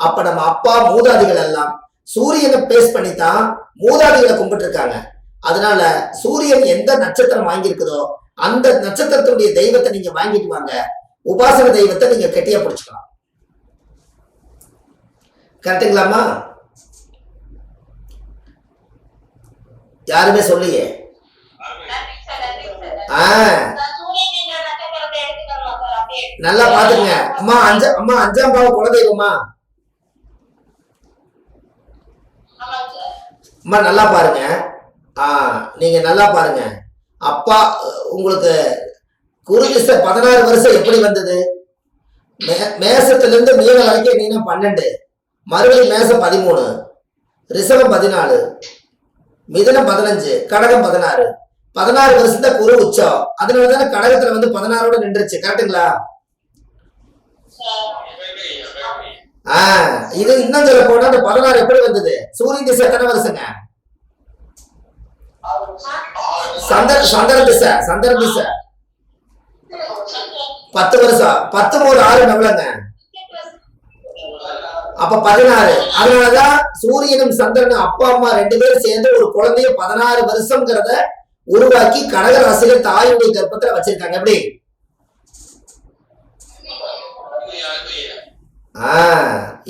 அப்ப நம்ம அப்பா மூதாதிகள் எல்லாம் சூரியனை பேஸ் பண்ணித்தான் மூதாதிகளை கும்பிட்டு இருக்காங்க. அதனால சூரியன் எந்த நட்சத்திரம் வாங்கியிருக்குதோ அந்த நட்சத்திரத்துடைய தெய்வத்தை நீங்க வாங்கிட்டு வாங்க, உபாசன தெய்வத்தை நீங்க கெட்டியா பிடிச்சுக்கலாம். கரெக்டுங்களாமா? யாருமே சொல்லியே. நல்லா பாத்துங்க அம்மா. அஞ்சாம் பாவ குலதெய்வமா அம்மா? நல்லா பாருங்க. நீங்க நல்லா பாருங்க. அப்பா உங்களுக்கு குரு திசை 16 வருஷம் எப்படி வந்தது? மேசத்துல இருந்து மீனம் வரைக்கும் நீங்க 12, மறுபடியும் மேசம் 13, ரிஷபம் 14, மிதுனம் 15, கடகம் 16. 16 வருஷத்துல குரு உச்சம். அதனாலதானே கடகத்துல வந்து 16ஓட நின்றுச்சு. கரெக்டுங்களா? இது இன்னும் சொல்ல போனா அந்த 16 எப்படி வந்தது? சூரியன் திசை எத்தனை வருஷங்க? சந்திர திசை 10 வருஷம். 10 3 6 எவ்வளவுங்க? அப்ப 16. அதனாலதான் சூரியனும் சந்திரனும் அப்பா அம்மா 2 பேரும் சேர்ந்து ஒரு குழந்தைய 16 வருஷம்ங்கிறத உருவாக்கி கடக ராசியில தாயுடைய கர்ப்பத்துல வச்சிருக்காங்க. எப்படி?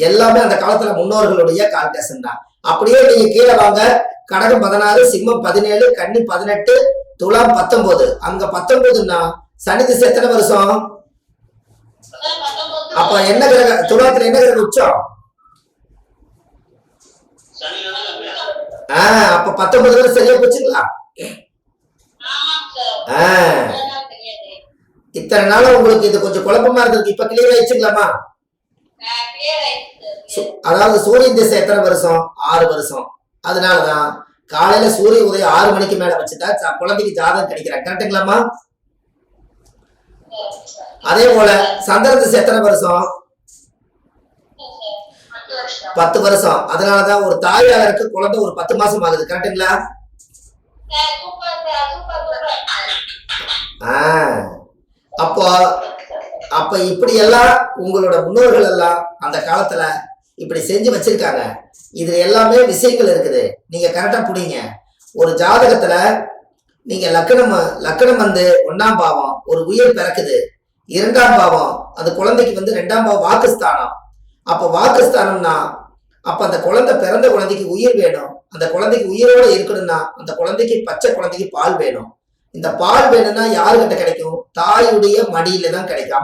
எல்லாமே அந்த காலத்துல முன்னோர்களுடைய கால்குலேஷன் தான். அப்படியே நீங்க கீழே வாங்க. கடகம் 16, சிம்மம் 17, கன்னி 18, துலாம் 19. அங்க 19ன்னா சனி திசை எத்தனை வருஷம்? அப்ப என்ன கிரக துலாத்துல என்ன கிரக உச்சம்? அப்ப 19 வருஷம் சரியா போச்சுங்களா? இத்தனை நாள் உங்களுக்கு இது கொஞ்சம் குழப்பமா இருந்தது. இப்ப கிளியர் ஆயிடுச்சுங்களாமா? அதாவது சூரியன் திசை எத்தனை வருஷம்? 6 வருஷம். அதனாலதான் காலையில சூரிய உதயம் 6 மணிக்கு மேல வச்சுட்டா குழந்தைக்கு ஜாதகம் கிடைக்கிறாங்க. கரெக்டுங்களாமா? அதே போல சந்திர திசை எத்தனை வருஷம்? 10 வருஷம். அதனாலதான் ஒரு தாயாருக்கு குழந்தை ஒரு 10 மாசம் ஆகுது. கரெக்டுங்களா? அப்ப இப்படி எல்லாம் உங்களோட முன்னோர்கள் எல்லாம் அந்த காலத்துல இப்படி செஞ்சு வச்சிருக்காங்க. இது எல்லாமே விஷயங்கள் இருக்குது. நீங்க கரெக்டா புடிங்க. ஒரு ஜாதகத்துல நீங்க லக்கணம் வந்து 1ஆம் பாவம் ஒரு உயிர் பிறக்குது. 2ஆம் பாவம் அந்த குழந்தைக்கு வந்து 2ஆம் பாவம் வாக்குஸ்தானம். அப்ப வாக்குஸ்தானம்னா அப்ப அந்த குழந்தை பிறந்த குழந்தைக்கு உயிர் வேணும். அந்த குழந்தைக்கு உயிரோட இருக்கணும்னா அந்த குழந்தைக்கு பச்சை குழந்தைக்கு பால் வேணும். இந்த பால் வேணும்னா யாருக்கிட்ட கிடைக்கும்? தாயுடைய மடியில தான் கிடைக்கும்.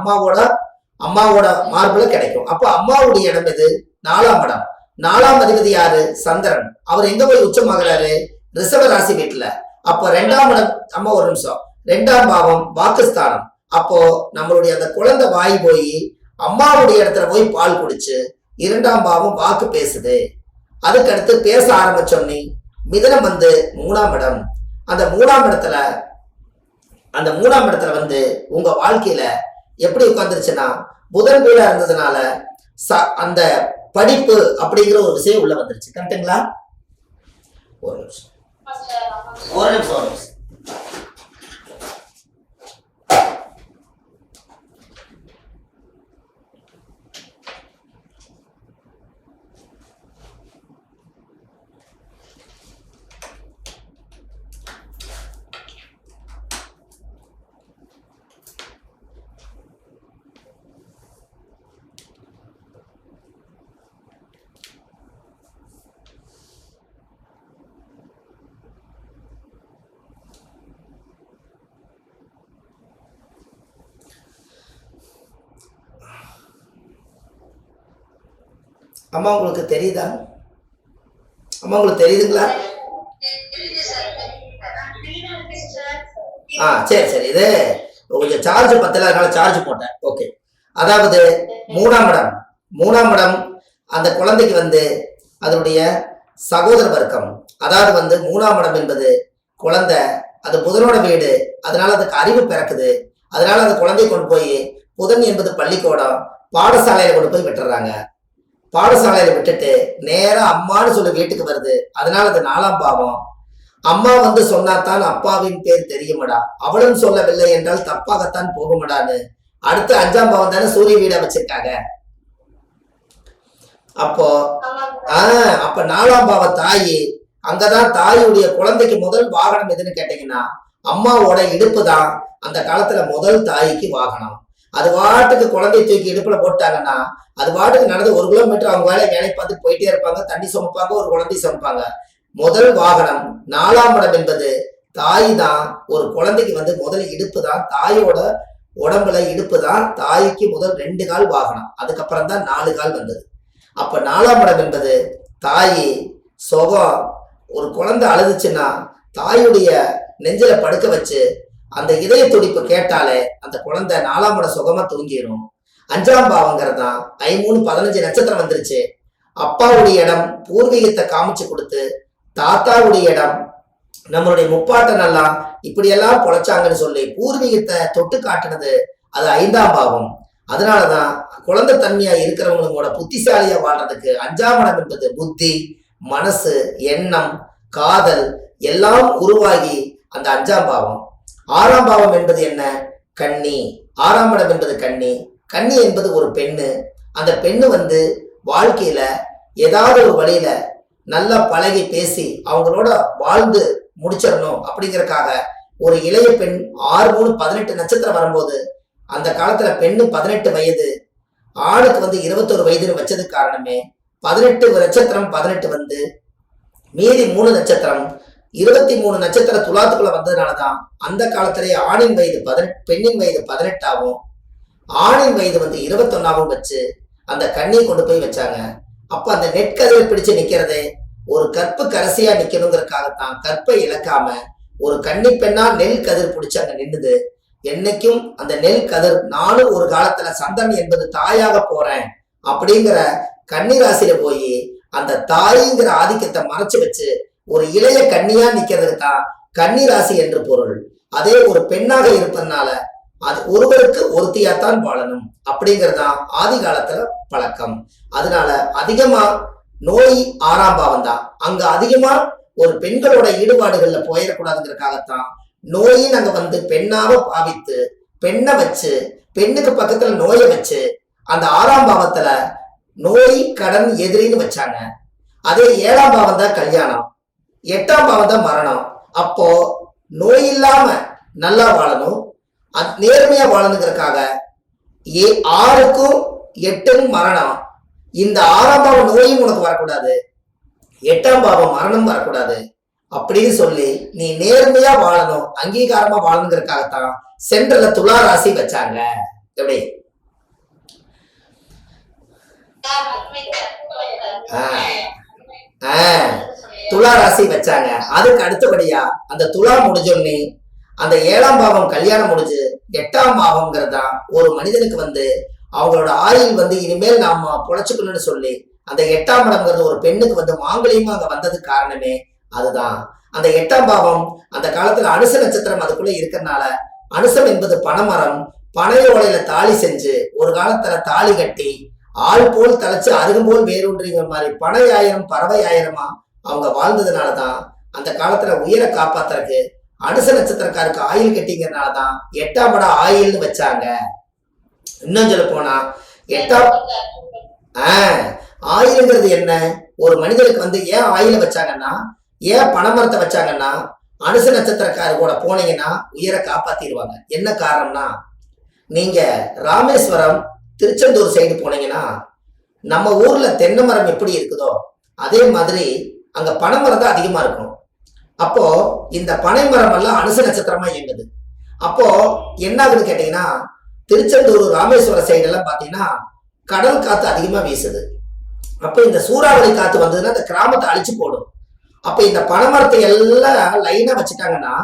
அம்மாவோட மார்புல கிடைக்கும். அப்ப அம்மாவுடைய இடம் எது? 4ஆம் இடம். 4ஆம் அதிபதி யாரு? சந்திரன். அவர் எங்க போய் உச்சமாகிறாரு? ரிஷப ராசி வீட்டுல. அப்போ 2ஆம் இடம். அம்மா ஒரு நிமிஷம். 2ஆம் பாவம் வாக்குஸ்தானம். அப்போ நம்மளுடைய அந்த குழந்தை வாய் போய் அம்மாவுடைய இடத்துல போய் பால் குடிச்சு 2ஆம் பாவம் வாக்கு பேசுது. அதுக்கு அடுத்து பேச ஆரம்பிச்சோம்னே மிதனம் வந்து 3ஆம் இடம். அந்த 3ஆம் இடத்துல வந்து உங்க வாழ்க்கையில எப்படி உட்கார்ந்துருச்சுன்னா புதன் வீடா இருந்ததுனால அந்த படிப்பு அப்படிங்கிற ஒரு விஷயம் உள்ள வந்துருச்சு. கரெக்டுங்களா? ஒரு நிமிஷம். அம்மா உங்களுக்கு தெரியுதா? அம்மா உங்களுக்கு தெரியுதுங்களா? சரி. இது கொஞ்சம் சார்ஜ் பத்தல, அதனால சார்ஜ் போட்டேன். ஓகே. அதாவது 3ஆம் இடம் அந்த குழந்தைக்கு வந்து அதனுடைய சகோதர வர்க்கம். அதாவது வந்து 3ஆம் இடம் என்பது குழந்தை, அது புதனோட வீடு. அதனால அதுக்கு அறிவு பிறக்குது. அதனால அந்த குழந்தைய கொண்டு போய் புதன் என்பது பள்ளிக்கூடம், பாடசாலையில கொண்டு போய் விட்டுறாங்க. பாடசாலையில விட்டுட்டு நேரா அம்மான்னு சொல்லி வீட்டுக்கு வருது. அதனால அது 4ஆம் பாவம். அம்மா வந்து சொன்னாத்தான் அப்பாவின் பேர் தெரியுமடா, அவளும் சொல்லவில்லை என்றால் தப்பாகத்தான் போகுமடான்னு அடுத்து 5ஆம் பாவம் தானே சூரிய வீடை வச்சிருக்காங்க. அப்போ அப்ப 4ஆம் பாவ தாயி, அங்கதான் தாயுடைய குழந்தைக்கு முதல் வாகனம் எதுன்னு கேட்டீங்கன்னா அம்மாவோட இடுப்பு தான் அந்த காலத்துல முதல் தாய்க்கு வாகனம். அது வாட்டுக்கு குழந்தை தூக்கி இடுப்புல போட்டாங்கன்னா அது வாட்டுக்கு நடந்து 1 கிலோமீட்டர் அவங்க வேலை பார்த்து போயிட்டே இருப்பாங்க. தண்ணி சுமப்பாங்க, ஒரு குழந்தை சுமப்பாங்க. முதல் வாகனம் 4ஆம் இடம் என்பது தாய் தான். ஒரு குழந்தைக்கு முதல் இடுப்பு தான், தாயோட உடம்புல இடுப்பு தான் தாய்க்கு முதல் 2 கால் வாகனம். அதுக்கப்புறம் தான் 4 கால் வந்தது. அப்ப 4ஆம் இடம் என்பது தாய் சுகம். ஒரு குழந்தை அழுதுச்சுன்னா தாயுடைய நெஞ்சில படுக்க வச்சு அந்த இதய துடிப்பு கேட்டாலே அந்த குழந்தை 4ஆம் இடம் சுகமா தூங்கிடும். 5ஆம் பாவங்கிறது தான் 13-15 நட்சத்திரம் வந்துருச்சு. அப்பாவுடைய இடம் பூர்வீகத்தை காமிச்சு கொடுத்து, தாத்தாவுடைய இடம் நம்மளுடைய முப்பாட்டனெல்லாம் இப்படியெல்லாம் பொழைச்சாங்கன்னு சொல்லி பூர்வீகத்தை தொட்டு காட்டுனது அது 5ஆம் பாவம். அதனாலதான் குழந்தை தன்மையா இருக்கிறவங்களோட புத்திசாலியா வாழ்றதுக்கு 5ஆம் இடம் என்பது புத்தி, மனசு, எண்ணம், காதல் எல்லாம் உருவாகி அந்த 5ஆம் பாவம். 6ஆம் பாவம் என்பது என்ன? கன்னி. 6ஆம் இடம் என்பது கன்னி. கன்னி என்பது ஒரு பெண்ணு. அந்த பெண்ணு வாழ்க்கையில ஏதாவது ஒரு வழியில நல்லா பழகி பேசி அவங்களோட வாழ்ந்து முடிச்சிடணும் அப்படிங்கறக்காக ஒரு இளைய பெண் 6-3-18 நட்சத்திரம் வரும்போது அந்த காலத்துல பெண்ணு 18 வயது, ஆணுக்கு 21 வயதுன்னு வச்சது காரணமே 18 நட்சத்திரம் 18 மீதி 3 நட்சத்திரம் 23 நட்சத்திர துலாத்துக்குள்ள வந்ததுனாலதான் அந்த காலத்திலேயே ஆணின் வயது 18, பெண்ணின் வயது 18 ஆகும், ஆணின் வயது 21 வச்சு அந்த கண்ணியை கொண்டு போய் வச்சாங்க. அப்ப அந்த நெற்கதிரை பிடிச்சு நிக்கிறதே ஒரு கற்பு கரசியா நிக்கணுங்கிறதுக்காகத்தான் கற்பை இழக்காம ஒரு கன்னி பெண்ணா நெல் கதிர் பிடிச்சு அங்க நின்னுது. என்னைக்கும் அந்த நெல் கதிர் நானும் ஒரு காலத்துல சந்தன் என்பது தாயாக போறேன் அப்படிங்கிற கன்னிராசியில போய் அந்த தாய்ங்கிற ஆதிக்கத்தை மறைச்சு வச்சு ஒரு இளைய கன்னியா நிக்கிறதுக்கு தான் கன்னிராசி என்று பொருள். அதே ஒரு பெண்ணாக இருப்பதனால அது ஒருவருக்கு ஒருத்தியாத்தான் வாழணும் அப்படிங்கறதுதான் ஆதி காலத்துல பழக்கம். அதனால அதிகமா நோய் 6ஆம் பாவம் தான். அங்க அதிகமா ஒரு பெண்களோட ஈடுபாடுகள்ல போயிடக்கூடாதுங்கிறதுக்காகத்தான் நோயின் அங்க பெண்ணாக பாவித்து பெண்ணை வச்சு பெண்ணுக்கு பக்கத்துல நோயை வச்சு அந்த 6ஆம் பாவத்துல நோய் கடன் எதிரின்னு வச்சாங்க. அதே 7ஆம் பாவம் தான் கல்யாணம், 8ஆம் பாவம் தான் மரணம். அப்போ நோய் இல்லாம நல்லா வாழணும், நேர்மையா வாழணுங்கிறதுக்காக 6க்கும் 8க்கும் மரணம். இந்த 6ஆம் பாவம் நோயும் உனக்கு வரக்கூடாது, 8ஆம் பாவம் மரணம் வரக்கூடாது அப்படின்னு சொல்லி நீ நேர்மையா வாழணும், அங்கீகாரமா வாழணுங்கிறதுக்காகத்தான் சென்ட்ரல்ல துலா ராசி வச்சாங்க. எப்படி துலா ராசி வச்சாங்க. அதுக்கு அடுத்தபடியா அந்த துலா முடிஞ்சோடனே அந்த 7ஆம் பாவம் கல்யாணம் முடிஞ்சு 8ஆம் பாவம்ங்கிறது தான் ஒரு மனிதனுக்கு அவங்களோட ஆயுள் இனிமேல் நாம பொழைச்சுக்கணும்னு சொல்லி அந்த 8ஆம் இடம்ங்கிறது ஒரு பெண்ணுக்கு மாங்கலியமா அங்க வந்ததுக்கு காரணமே அதுதான். அந்த 8ஆம் பாவம் அந்த காலத்துல அனுச நட்சத்திரம் அதுக்குள்ள இருக்கிறதுனால அனுசம் என்பது பனைமரம், பனை ஓலையில தாலி செஞ்சு ஒரு காலத்துல தாலி கட்டி ஆள் போல் தலைச்சு அருகும்போல் வேறுன்றிங்கிற மாதிரி பனை ஆயிரம் பறவை ஆயிரமா அவங்க வாழ்ந்ததுனாலதான் அந்த காலத்துல உயிரை காப்பாத்துறதுக்கு அனுச நட்சத்திரக்காருக்கு ஆயில் கட்டிங்கிறதுனாலதான் 8ஆம் இடம் ஆயில்னு வச்சாங்க. இன்னும் சொல்ல போனா 8ஆம் ஆயிலுங்கிறது என்ன? ஒரு மனிதனுக்கு ஏன் ஆயில வச்சாங்கன்னா, ஏன் பனைமரத்தை வச்சாங்கன்னா, அனுச நட்சத்திரக்காரு கூட போனீங்கன்னா உயிரை காப்பாத்திடுவாங்க. என்ன காரணம்னா, நீங்க ராமேஸ்வரம் திருச்செந்தூர் சைடு போனீங்கன்னா நம்ம ஊர்ல தென்னை மரம் எப்படி இருக்குதோ அதே மாதிரி அங்க பனைமரம் தான் அதிகமா இருக்கும். அப்போ இந்த பனை மரம் எல்லாம் அனுச நட்சத்திரமா இயங்குது. அப்போ என்ன ஆகுதுன்னு கேட்டீங்கன்னா, திருச்செந்தூர் ராமேஸ்வரம் சைடு எல்லாம் பாத்தீங்கன்னா கடல் காத்து அதிகமா வீசுது. அப்ப இந்த சூறாவளி காத்து வந்ததுன்னா இந்த கிராமத்தை அழிச்சு போடும். அப்ப இந்த பனைமரத்தை எல்லாம் லைனா வச்சுட்டாங்கன்னா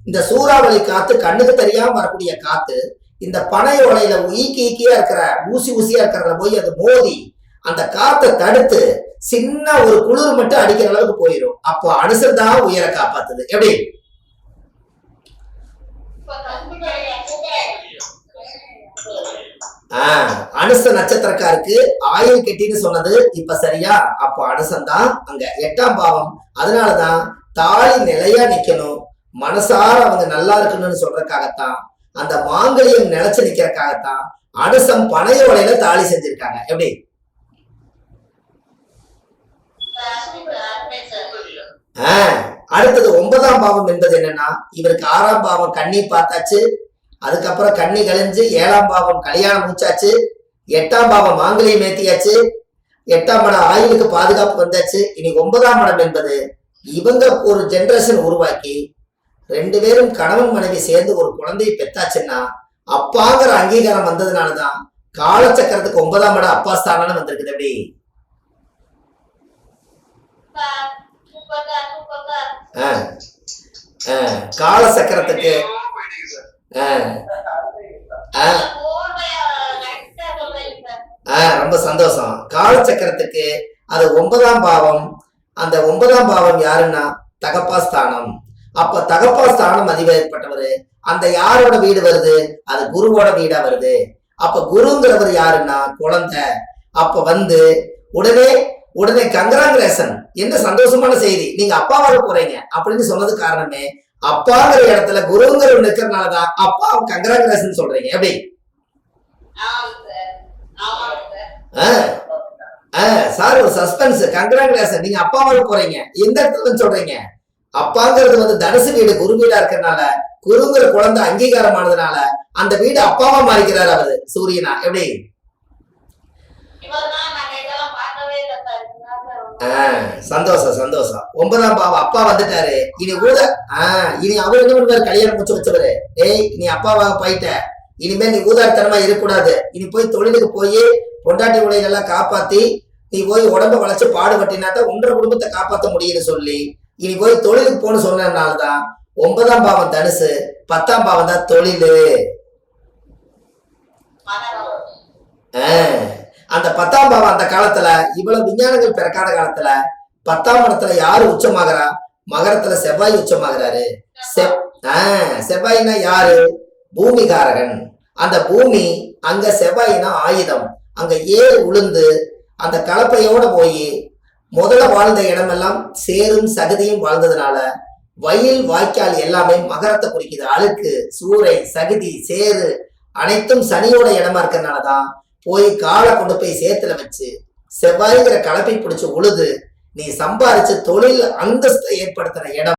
இந்த சூறாவளி காத்து கண்ணுக்கு தெரியாம வரக்கூடிய காத்து இந்த பனை ஓலையில ஈக்கியா இருக்கிற ஊசியா இருக்கிறத போய் அது மோதி அந்த காத்தை தடுத்து சின்ன ஒரு குளிர் மட்டும் அடிக்கிற அளவுக்கு போயிடும். அப்போ அனுசர் தான் உயிரை காப்பாத்துது. எப்படி அனுச நட்சத்திரக்காருக்கு ஆயுள் கெட்டின்னு சொன்னது இப்ப சரியா? அப்போ அனுசந்தான் அங்க 8ஆம் பாவம். அதனாலதான் தாலி நிலையா நிக்கணும், மனசார அவங்க நல்லா இருக்கணும்னு சொல்றதுக்காகத்தான் அந்த மாங்கல்யம் நிலைச்சு நிக்கிறதுக்காகத்தான் அனுசம் பனையோலையில தாலி செஞ்சிருக்காங்க. எப்படி அடுத்தது 9ஆம் பாவம் என்பது என்னன்னா, இவருக்கு 6ஆம் பாவம் கன்னி பார்த்தாச்சு, அதுக்கப்புறம் கன்னி கழிஞ்சு 7ஆம் பாவம் கல்யாணம் மூச்சாச்சு, 8ஆம் பாவம் மாங்கலியம் ஏத்தியாச்சு, 8ஆம் இடம் ஆயுளுக்கு பாதுகாப்பு வந்தாச்சு. இனி 9ஆம் இடம் என்பது இவங்க ஒரு ஜெனரேஷன் உருவாக்கி 2 பேரும் கணவன் மனைவி சேர்ந்து ஒரு குழந்தையை பெத்தாச்சுன்னா அப்பாங்கிற அங்கீகாரம் வந்ததுனாலதான் காலச்சக்கரத்துக்கு 9ஆம் இடம் அப்பா ஸ்தானம் வந்திருக்குது. எப்படி கால சக்கரத்துக்கு ரொம்ப சந்தோஷம். காலச்சக்கரத்துக்கு அது 9ஆம் பாவம். அந்த 9ஆம் பாவம் யாருன்னா தகப்பா ஸ்தானம். அப்ப தகப்பா ஸ்தானம் அதிபதிப்பட்டவரு அந்த யாரோட வீடு வருது, அது குருவோட வீடா வருது. அப்ப குருங்கிறவர் யாருன்னா குழந்தை. அப்ப வந்து உடனே கங்கராங்குலேஷன், என்ன சந்தோஷமான செய்தி, நீங்க அப்பாவாக போறீங்க அப்படின்னு சொன்னது காரணமே அப்பாங்கிற இடத்துல குருங்கிற நிக்கிறதுனாலதான் அப்பா கங்கராங்குலேஷன் சொல்றீங்க. எப்படி சார் ஒரு சஸ்பென்ஸ், கங்கராங்குலேஷன், நீங்க அப்பாவாக போறீங்க எந்த இடத்துல சொல்றீங்க. அப்பாங்கிறது வந்து தனுசு வீடு குரு வீடா இருக்கிறதுனால குருங்கிற குழந்தை அங்கீகாரமானதுனால அந்த வீடு அப்பாவா மாறிக்கிறார் அவரு சூரியனா. எப்படி சந்தோஷம் சந்தோஷம். 9ஆம் பாவம் அப்பா வந்துட்டாரு. இனி இனி அவர் என்ன பண்ணுவாரு, கல்யாணம் முடிச்சு வச்சவரு, ஏய் நீ அப்பாவாக போயிட்ட, இனிமேல் நீ ஊதாரித்தனமா இருக்கக்கூடாது, இனி போய் தொழிலுக்கு போய் பொண்டாட்டி உலைகளெல்லாம் காப்பாத்தி நீ போய் உடம்ப வளைச்சு பாடுபட்டினாதான் உன்ற குடும்பத்தை காப்பாற்ற முடியும்னு சொல்லி இனி போய் தொழிலுக்கு போன்னு சொன்னதுனாலதான் 9ஆம் பாவம் தனுசு, 10ஆம் பாவம் தான் தொழிலு. அந்த 10ஆம் பாவம் அந்த காலத்துல இவ்வளவு விஞ்ஞானங்கள் பிறக்காத காலத்துல 10ஆம் இடத்துல யாரு உச்சமாகறா, மகரத்துல செவ்வாய் உச்சமாகறாரு. செவ்வாய்னா யாரு, பூமிகாரகன். அந்த பூமி அங்க செவ்வாய்னா ஆயுதம். அங்க ஏறு உளுந்து அந்த கலப்பையோட போய் முதல்ல வாழ்ந்த இடமெல்லாம் சேரும் சகதியும் வாழ்ந்ததுனால வயல் வாய்க்கால் எல்லாமே மகரத்தை குறிக்குது. அழுக்கு, சூறை, சகதி, சேரு அனைத்தும் சனியோட இடமா இருக்கிறதுனாலதான் போய் காலை கொண்டு போய் சேத்துல வச்சு செவ்வாய்ங்கிற கலப்பை பிடிச்சு உழுது நீ சம்பாரிச்சு தொழில் அந்தஸ்தை ஏற்படுத்துற இடம்